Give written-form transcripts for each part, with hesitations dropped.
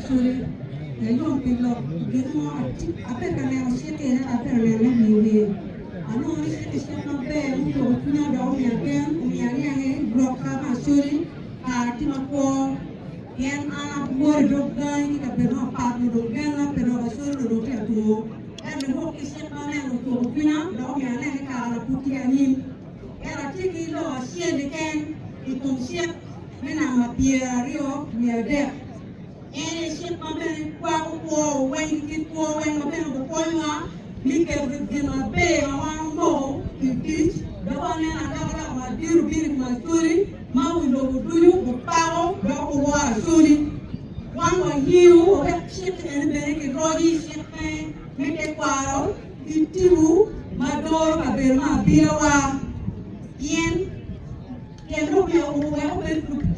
suri yung pilok gitu apa kan yang siete apa yang miwi anu siete siete nabe untuk punya dong yang kan yang blok kama suri timako yang anak buah dogan kita perlu apa dogan lah perlu suri dogan tu dan mau siete mana untuk punya dong yang kalau putih angin era tiki lo siete kan itu siete menama Pierre Miade ene shit mabe kwa ko wen kit ko wen mabe ko koima mike de mabe ma mo kit da wane na da ma diru bir ma turi ma windo duyu ko paro da ko wa suri wan wa hiu o shit ene be ke roji shit mike kwaro kitiru ma do ka be ma biwa yen ken ro me o we o be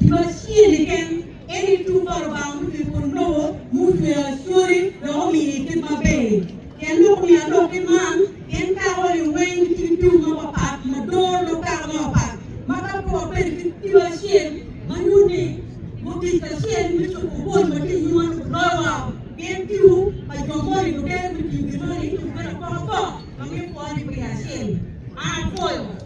no shit ken any two for about people know move your story the homie keep my baby can look me a looking man can cover you when you do my part my door look out my part my go baby you are shit my new name what is the shit which you want but you want to grow up can you my your money to get with you the money to get a pop I'm for the shit I'm for